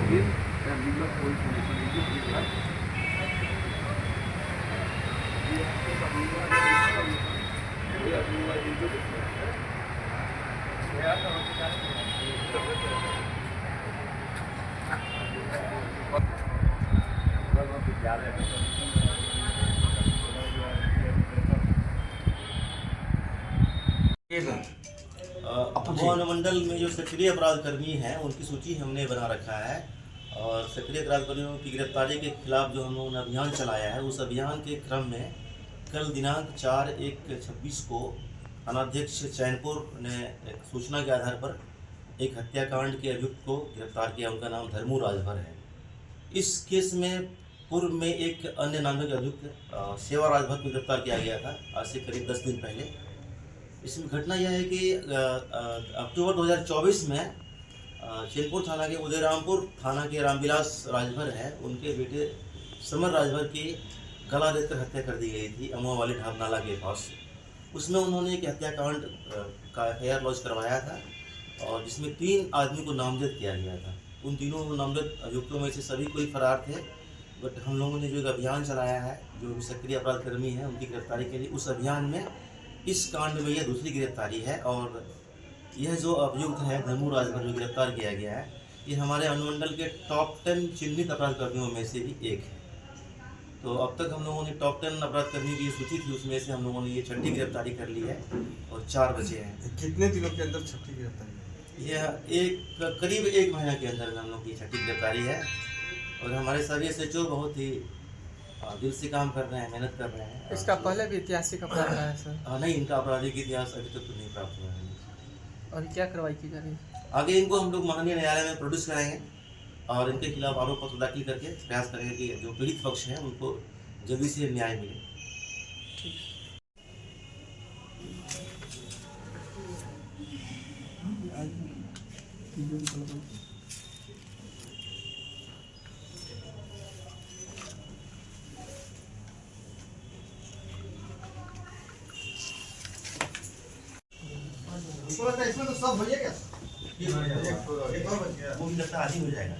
in der Liga-Polizei. Apollo अनुमंडल में जो सक्रिय अपराध कर्मी हैं उनकी सूची हमने बना रखा है और सक्रिय अपराध कर्मियों की गिरफ्तारी के खिलाफ जो हम लोगों ने अभियान चलाया है उस अभियान के क्रम में कल दिनांक 4/1/26 को थानाध्यक्ष चैनपुर ने एक सूचना के आधार पर एक हत्याकांड के अभियुक्त को गिरफ्तार किया। उनका नाम धर्मू राजभर है। इस केस में पूर्व में एक अन्य नामक अभियुक्त सेवा राजभर को गिरफ्तार किया गया था आज से करीब 10 दिन पहले। इसमें घटना यह है कि अक्टूबर 2024 में चैनपुर थाना के उदयरामपुर थाना के रामविलास राजभर है, उनके बेटे समर राजभर की गला रेतकर हत्या कर दी गई थी अमवा वाली ढाब नाला के पास। उसमें उन्होंने एक हत्याकांड का एफआईआर लॉन्च करवाया था और जिसमें 3 आदमी को नामजद किया गया था। उन तीनों नामजद अभियुक्तों में से सभी कोई फरार थे, बट हम लोगों ने जो एक अभियान चलाया है जो भी सक्रिय अपराध कर्मी हैं उनकी गिरफ्तारी के लिए, उस अभियान में इस कांड में यह दूसरी गिरफ्तारी है। और यह जो अभियुक्त है धर्मू राजभर जो गिरफ्तार किया गया है, ये हमारे अनुमंडल के टॉप 10 चिन्हित अपराध कर्मियों में से भी एक है। तो अब तक हम लोगों ने टॉप 10 अपराध कर्मियों की सूची थी, उसमें से हम लोगों ने ये 6ठी गिरफ्तारी कर ली है और 4 बचे हैं। कितने दिनों के अंदर 6ठी गिरफ्तारी? यह करीब 1 महीना के अंदर हम लोग की 6ठी गिरफ्तारी है और हमारे सभी एसएचओ बहुत ही दिल से काम कर रहे हैं, मेहनत कर रहे हैं। इसका पहले भी ऐतिहासिक अपराध रहा है सर? नहीं, इनका आपराधिक इतिहास अभी तक तो नहीं प्राप्त हुआ है। और क्या कार्रवाई की जा रही है? आगे इनको हम लोग माननीय न्यायालय में प्रोड्यूस कराएंगे और इनके खिलाफ आरोप पत्र दाखिल करके प्रयास करेंगे कि जो पीड़ित पक्ष है उनको जल्दी से न्याय मिले। इसमें तो सब हो जाएगा। एक और बच गया, वो भी लगता है आज ही हो जाएगा।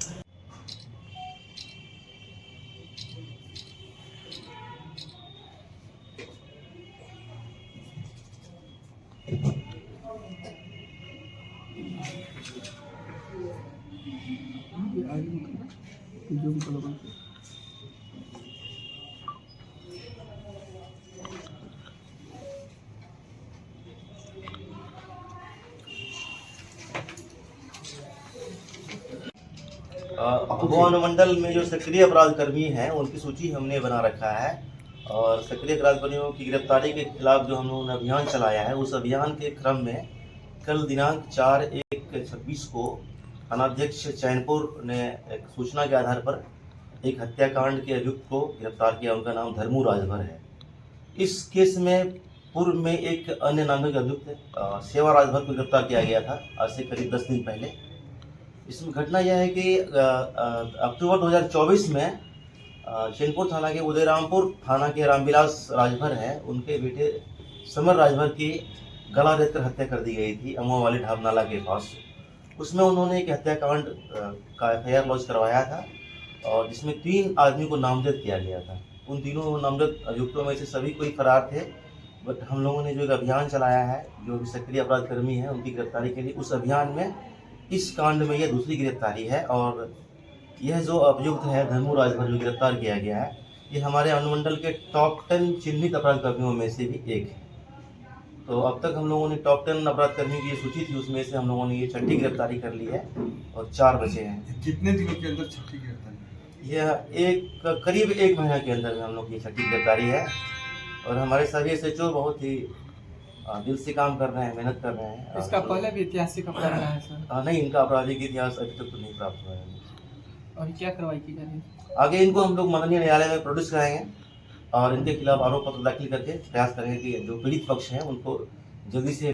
अपोलो अनुमंडल में जो सक्रिय अपराध कर्मी हैं उनकी सूची हमने बना रखा है और सक्रिय अपराध कर्मियों की गिरफ्तारी के खिलाफ जो हम लोगों ने अभियान चलाया है उस अभियान के क्रम में कल दिनांक 4/1/26 को थानाध्यक्ष चैनपुर ने एक सूचना के आधार पर एक हत्याकांड के अभियुक्त को गिरफ्तार किया। उनका नाम धर्मू राजभर है। इस केस में पूर्व में एक अन्य नामक अभियुक्त सेवा राजभर को गिरफ्तार किया गया था आज से करीब 10 दिन पहले। इसमें घटना यह है कि अक्टूबर 2024 में चैनपुर थाना के उदयरामपुर थाना के रामविलास राजभर है, उनके बेटे समर राजभर की गला रेतकर हत्या कर दी गई थी अमवा वाली ढाब नाला के पास। उसमें उन्होंने एक हत्याकांड का एफआईआर लॉन्च करवाया था और जिसमें 3 आदमी को नामजद किया गया था। उन तीनों नामजद अभियुक्तों में से सभी कोई फरार थे, बट हम लोगों ने जो एक अभियान चलाया है जो भी सक्रिय अपराध कर्मी हैं उनकी गिरफ्तारी के लिए, उस अभियान में इस कांड में यह दूसरी गिरफ्तारी है। और यह जो अभियुक्त है धर्मू राजभर जो गिरफ्तार किया गया है, ये हमारे अनुमंडल के टॉप 10 चिन्हित अपराध कर्मियों में से भी एक है। तो अब तक हम लोगों ने टॉप 10 अपराध कर्मियों की सूची थी, उसमें से हम लोगों ने ये 6ठी गिरफ्तारी कर ली है और 4 बचे हैं। कितने दिनों के अंदर 6ठी गिरफ्तारी? यह करीब 1 महीना के अंदर हम लोग की 6ठी गिरफ्तारी है और हमारे सभी एसएचओ बहुत ही दिल से काम कर रहे हैं, मेहनत कर रहे हैं। इसका पहले भी ऐतिहासिक अपराध रहा है सर? नहीं, इनका आपराधिक इतिहास अभी तक तो नहीं प्राप्त हुआ है। और क्या कार्रवाई की जा रही है? आगे इनको हम लोग माननीय न्यायालय में प्रोड्यूस कराएंगे और इनके खिलाफ आरोप पत्र दाखिल करके प्रयास करेंगे कि जो पीड़ित पक्ष हैं उनको जल्दी से